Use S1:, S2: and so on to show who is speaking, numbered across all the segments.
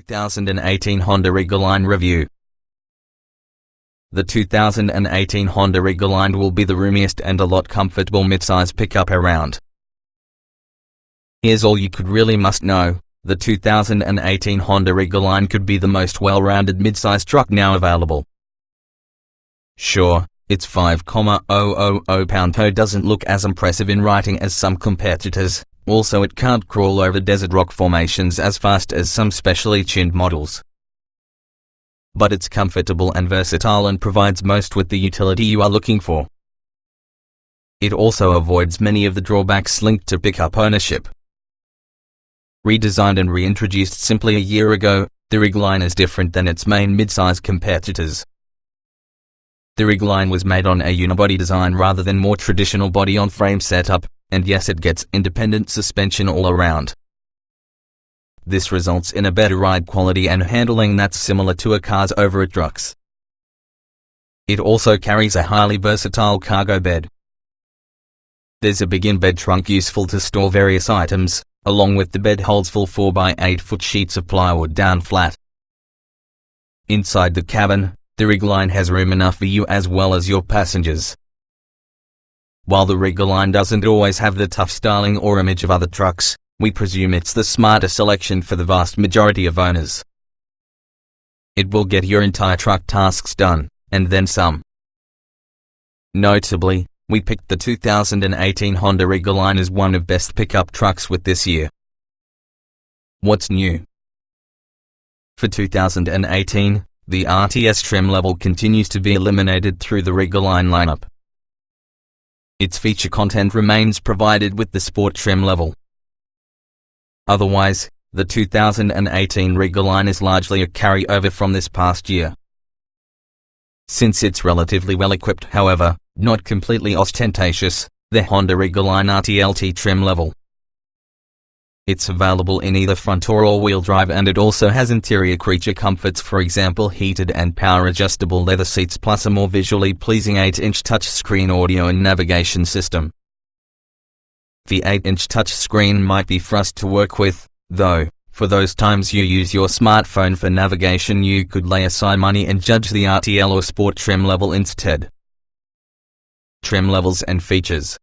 S1: 2018 Honda Ridgeline Review. The 2018 Honda Ridgeline will be the roomiest and a lot comfortable midsize pickup around. Here's all you could really must know. The 2018 Honda Ridgeline could be the most well-rounded midsize truck now available. Sure, its 5,000 pound-toe doesn't look as impressive in writing as some competitors. Also, it can't crawl over desert rock formations as fast as some specially tuned models. But it's comfortable and versatile and provides most with the utility you are looking for. It also avoids many of the drawbacks linked to pickup ownership. Redesigned and reintroduced simply a year ago, the Ridgeline is different than its main midsize competitors. The Ridgeline was made on a unibody design rather than more traditional body-on-frame setup, and yes, it gets independent suspension all around. This results in a better ride quality and handling that's similar to a car's over at trucks. It also carries a highly versatile cargo bed. There's a big in-bed trunk useful to store various items. Along with the bed holds full 4x8 sheets of plywood down flat. Inside the cabin, the Ridgeline has room enough for you as well as your passengers. While the Ridgeline doesn't always have the tough styling or image of other trucks, we presume it's the smarter selection for the vast majority of owners. It will get your entire truck tasks done, and then some. Notably, we picked the 2018 Honda Ridgeline as one of best pickup trucks with this year. What's new? For 2018, the RTS trim level continues to be eliminated through the Ridgeline lineup. Its feature content remains provided with the Sport trim level. Otherwise, the 2018 Ridgeline is largely a carryover from this past year. Since it's relatively well-equipped, however, not completely ostentatious, the Honda Ridgeline RTLT trim level. It's available in either front or all-wheel drive, and it also has interior creature comforts, for example heated and power-adjustable leather seats, plus a more visually pleasing 8-inch touchscreen audio and navigation system. The 8-inch touchscreen might be for us to work with, though. For those times you use your smartphone for navigation, you could lay aside money and judge the RTL or Sport trim level instead. Trim levels and features.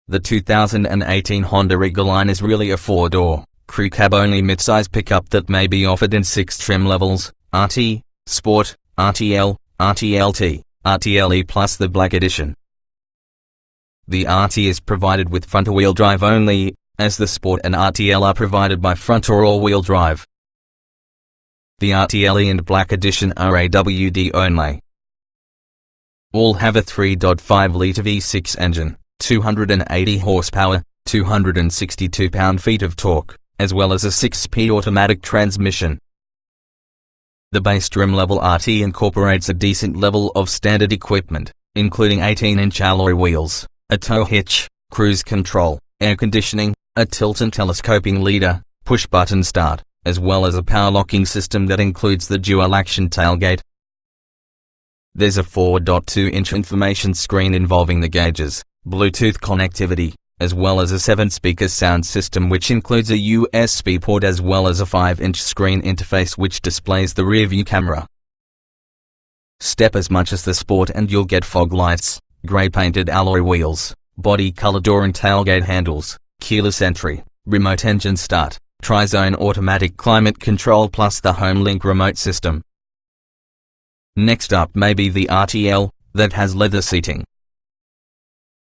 S1: The 2018 Honda Ridgeline is really a 4-door, crew cab only midsize pickup that may be offered in 6 trim levels: RT, Sport, RTL, RTLT, RTLE plus the Black Edition. The RT is provided with front-wheel drive only, as the Sport and RTL are provided by front or all-wheel drive. The RTLE and Black Edition are AWD only. All have a 3.5-litre V6 engine, 280 horsepower, 262 pound-feet of torque, as well as a 6-speed automatic transmission. The base trim level RT incorporates a decent level of standard equipment, including 18-inch alloy wheels, a tow hitch, cruise control, air conditioning, a tilt and telescoping leader, push-button start, as well as a power locking system that includes the dual-action tailgate. There's a 4.2-inch information screen involving the gauges, Bluetooth connectivity, as well as a 7-speaker sound system which includes a USB port as well as a 5-inch screen interface which displays the rear-view camera. Step as much as the Sport and you'll get fog lights, grey-painted alloy wheels, body-color door and tailgate handles, keyless entry, remote engine start, tri-zone automatic climate control plus the HomeLink remote system. Next up may be the RTL, that has leather seating.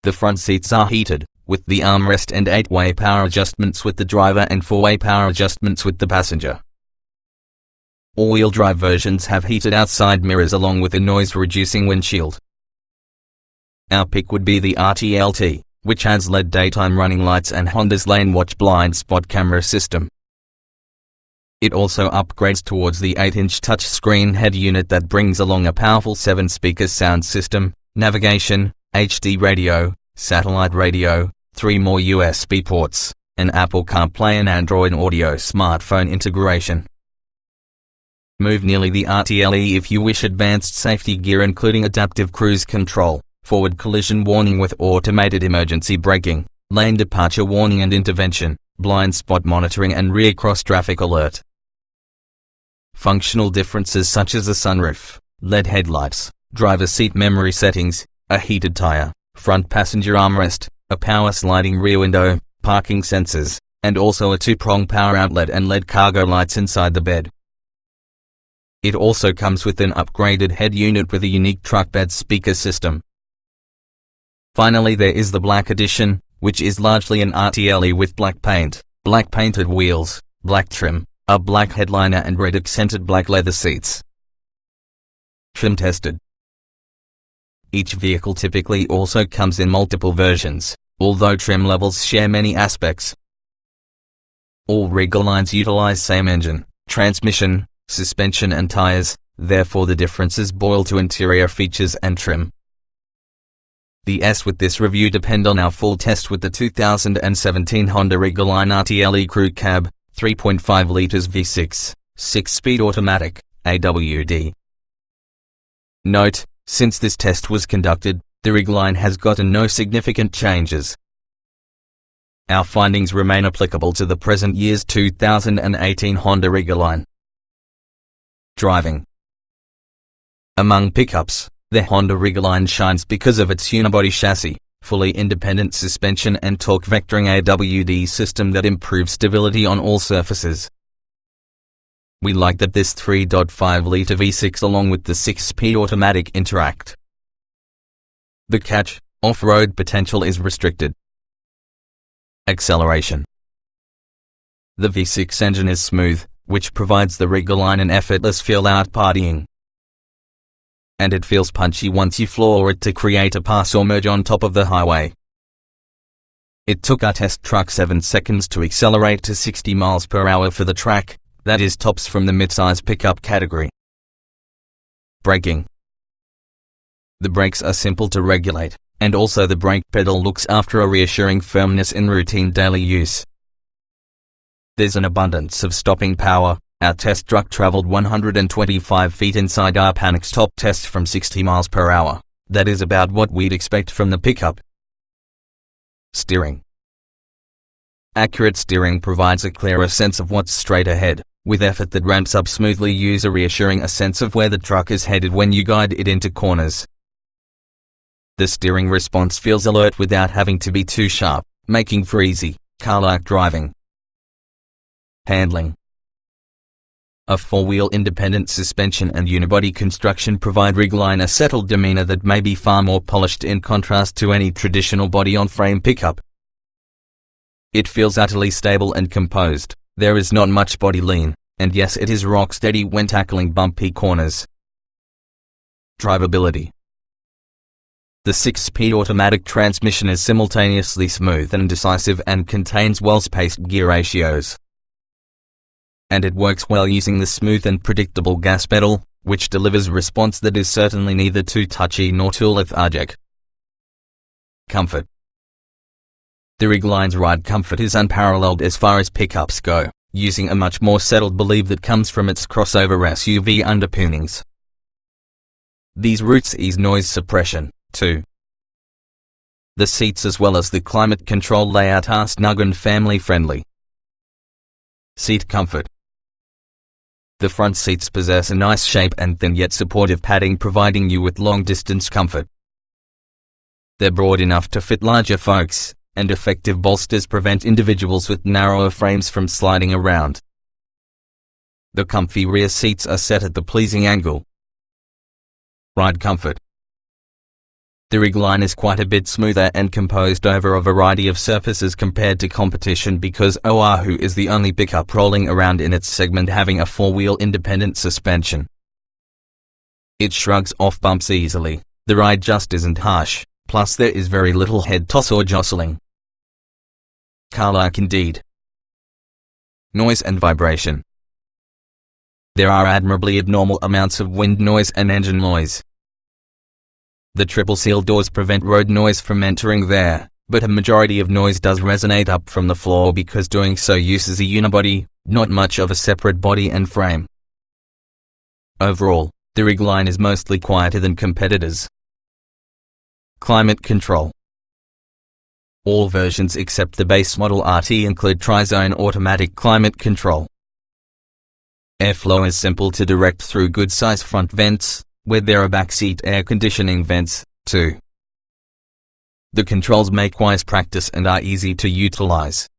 S1: The front seats are heated, with the armrest and 8-way power adjustments with the driver and 4-way power adjustments with the passenger. All-wheel drive versions have heated outside mirrors along with a noise-reducing windshield. Our pick would be the RTLT, which has LED daytime running lights and Honda's Lane Watch blind spot camera system. It also upgrades towards the 8-inch touchscreen head unit that brings along a powerful 7-speaker sound system, navigation, HD radio, satellite radio, 3 more USB ports, and Apple CarPlay and Android Auto smartphone integration. Move nearly the RTLE if you wish advanced safety gear including adaptive cruise control, forward collision warning with automated emergency braking, lane departure warning and intervention, blind spot monitoring and rear cross traffic alert. Functional differences such as a sunroof, LED headlights, driver seat memory settings, a heated tire, front passenger armrest, a power sliding rear window, parking sensors, and also a 2-prong power outlet and LED cargo lights inside the bed. It also comes with an upgraded head unit with a unique truck bed speaker system. Finally, there is the Black Edition, which is largely an RTLE with black paint, black painted wheels, black trim, a black headliner and red accented black leather seats. Trim tested. Each vehicle typically also comes in multiple versions, although trim levels share many aspects. All Ridgelines utilize same engine, transmission, suspension and tires, therefore the differences boil to interior features and trim. The S with this review depend on our full test with the 2017 Honda Ridgeline RTLE Crew Cab, 3.5 liters V6, 6-speed automatic, AWD. Note, since this test was conducted, the Ridgeline has gotten no significant changes. Our findings remain applicable to the present year's 2018 Honda Ridgeline. Driving. Among pickups, the Honda Ridgeline shines because of its unibody chassis, fully independent suspension and torque vectoring AWD system that improves stability on all surfaces. We like that this 3.5-liter V6 along with the 6-speed automatic interact. The catch, off-road potential is restricted. Acceleration. The V6 engine is smooth, which provides the Ridgeline an effortless feel out partying. And it feels punchy once you floor it to create a pass or merge on top of the highway. It took our test truck 7 seconds to accelerate to 60 miles per hour for the track, that is tops from the midsize pickup category. Braking. The brakes are simple to regulate, and also the brake pedal looks after a reassuring firmness in routine daily use. There's an abundance of stopping power. Our test truck traveled 125 feet inside our Panic's top test from 60 miles per hour. That is about what we'd expect from the pickup. Steering. Accurate steering provides a clearer sense of what's straight ahead, with effort that ramps up smoothly, user reassuring a sense of where the truck is headed when you guide it into corners. The steering response feels alert without having to be too sharp, making for easy, car-like driving. Handling. A 4-wheel independent suspension and unibody construction provide Ridgeline a settled demeanor that may be far more polished in contrast to any traditional body-on-frame pickup. It feels utterly stable and composed, there is not much body lean, and yes, it is rock steady when tackling bumpy corners. Drivability. The 6-speed automatic transmission is simultaneously smooth and decisive and contains well-spaced gear ratios. And it works well using the smooth and predictable gas pedal, which delivers a response that is certainly neither too touchy nor too lethargic. Comfort. The Ridgeline's ride comfort is unparalleled as far as pickups go, using a much more settled belief that comes from its crossover SUV underpinnings. These routes ease noise suppression, too. The seats as well as the climate control layout are snug and family-friendly. Seat comfort. The front seats possess a nice shape and thin yet supportive padding, providing you with long-distance comfort. They're broad enough to fit larger folks, and effective bolsters prevent individuals with narrower frames from sliding around. The comfy rear seats are set at the pleasing angle. Ride comfort. The Ridgeline is quite a bit smoother and composed over a variety of surfaces compared to competition because Oahu is the only pickup rolling around in its segment having a 4-wheel independent suspension. It shrugs off bumps easily, the ride just isn't harsh, plus there is very little head toss or jostling. Car-like indeed. Noise and vibration. There are admirably abnormal amounts of wind noise and engine noise. The triple seal doors prevent road noise from entering there, but a majority of noise does resonate up from the floor because doing so uses a unibody, not much of a separate body and frame. Overall, the Ridgeline is mostly quieter than competitors. Climate control. All versions except the base model RT include tri-zone automatic climate control. Airflow is simple to direct through good-size front vents, where there are backseat air conditioning vents, too. The controls make wise practice and are easy to utilize.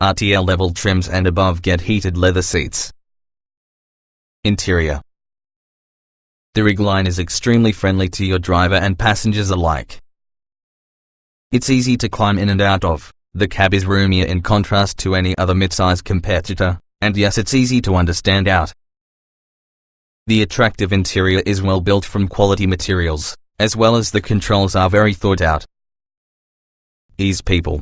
S1: RTL level trims and above get heated leather seats. Interior. The Ridgeline is extremely friendly to your driver and passengers alike. It's easy to climb in and out of. The cab is roomier in contrast to any other midsize competitor, and yes, it's easy to understand out. The attractive interior is well built from quality materials, as well as the controls are very thought out. Ease people.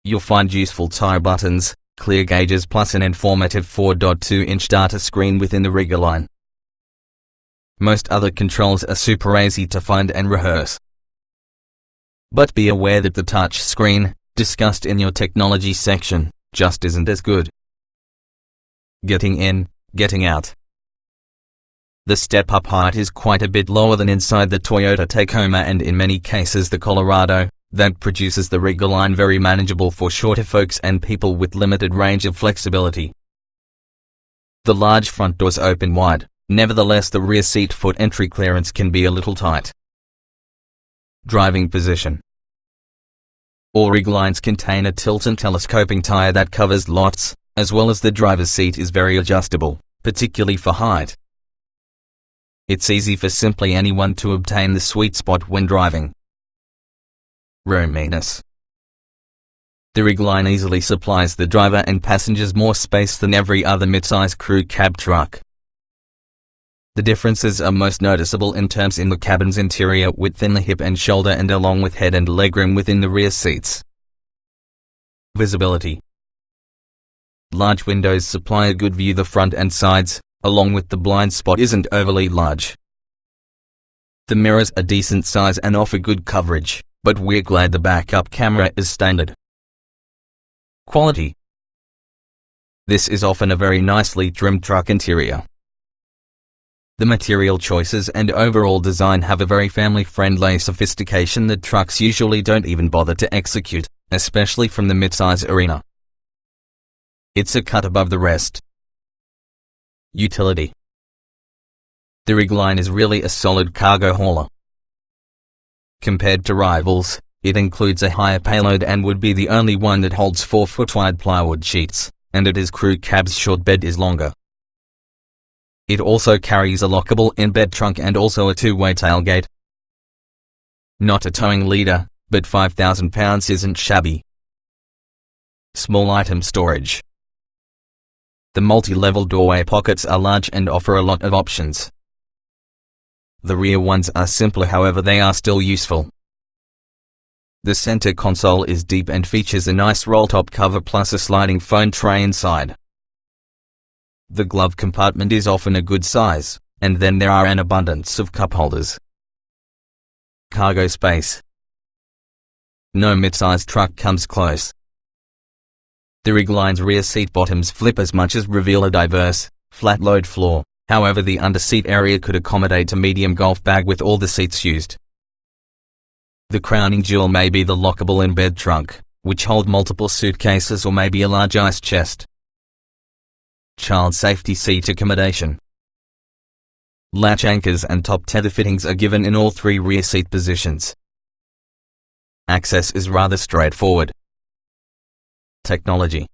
S1: You'll find useful tire buttons, clear gauges plus an informative 4.2-inch data screen within the Ridgeline. Most other controls are super easy to find and rehearse. But be aware that the touch screen, discussed in your technology section, just isn't as good. Getting in, getting out. The step-up height is quite a bit lower than inside the Toyota Tacoma and in many cases the Colorado. That produces the Ridgeline very manageable for shorter folks and people with limited range of flexibility. The large front doors open wide, nevertheless the rear seat foot entry clearance can be a little tight. Driving position. All Ridgelines contain a tilt and telescoping tire that covers lots, as well as the driver's seat is very adjustable, particularly for height. It's easy for simply anyone to obtain the sweet spot when driving. Roominess. The Ridgeline easily supplies the driver and passengers more space than every other midsize crew cab truck. The differences are most noticeable in terms in the cabin's interior width in the hip and shoulder and along with head and legroom within the rear seats. Visibility. Large windows supply a good view. The front and sides, along with the blind spot, isn't overly large. The mirrors are decent size and offer good coverage, but we're glad the backup camera is standard. Quality. This is often a very nicely trimmed truck interior. The material choices and overall design have a very family-friendly sophistication that trucks usually don't even bother to execute, especially from the midsize arena. It's a cut above the rest. Utility. The Ridgeline is really a solid cargo hauler. Compared to rivals, it includes a higher payload and would be the only one that holds 4-foot wide plywood sheets, and it is crew cab's short bed is longer. It also carries a lockable in-bed trunk and also a two-way tailgate. Not a towing leader, but 5,000 pounds isn't shabby. Small item storage. The multi-level doorway pockets are large and offer a lot of options. The rear ones are simpler, however they are still useful. The center console is deep and features a nice roll-top cover plus a sliding phone tray inside. The glove compartment is often a good size, and then there are an abundance of cup holders. Cargo space. No midsize truck comes close. The Ridgeline's rear seat bottoms flip as much as reveal a diverse, flat load floor. However, the underseat area could accommodate a medium golf bag with all the seats used. The crowning jewel may be the lockable in-bed trunk, which hold multiple suitcases or maybe a large ice chest. Child safety seat accommodation. Latch anchors and top tether fittings are given in all three rear seat positions. Access is rather straightforward. Technology.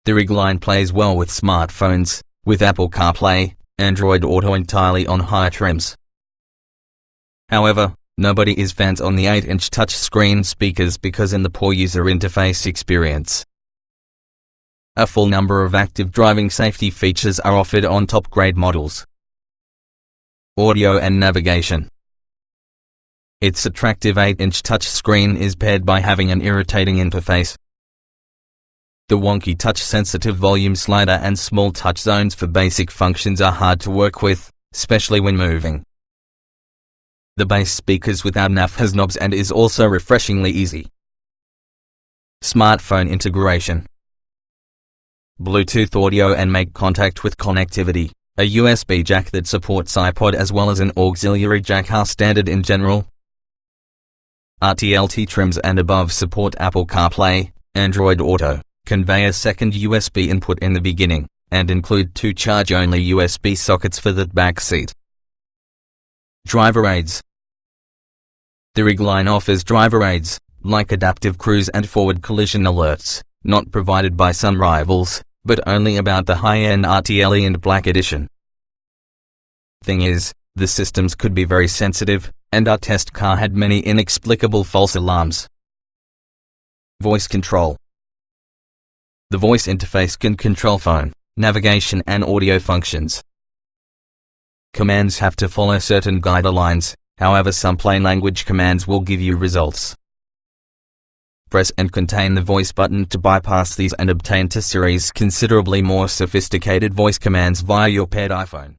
S1: The Ridgeline plays well with smartphones, with Apple CarPlay, Android Auto entirely on higher trims. However, nobody is fans on the 8-inch touchscreen speakers because in the poor user interface experience. A full number of active driving safety features are offered on top-grade models. Audio and navigation. Its attractive 8-inch touchscreen is paired by having an irritating interface. The wonky touch-sensitive volume slider and small touch zones for basic functions are hard to work with, especially when moving. The bass speakers without NAF has knobs and is also refreshingly easy. Smartphone integration. Bluetooth audio and make contact with connectivity, a USB jack that supports iPod as well as an auxiliary jack are standard in general. RTLT trims and above support Apple CarPlay, Android Auto, convey a second USB input in the beginning, and include 2 charge-only USB sockets for the back seat. Driver aids. The Ridgeline offers driver aids, like adaptive cruise and forward collision alerts, not provided by some rivals, but only about the high-end RTLE and Black Edition. Thing is, the systems could be very sensitive, and our test car had many inexplicable false alarms. Voice control. The voice interface can control phone, navigation and audio functions. Commands have to follow certain guidelines, however some plain language commands will give you results. Press and contain the voice button to bypass these and obtain to series considerably more sophisticated voice commands via your paired iPhone.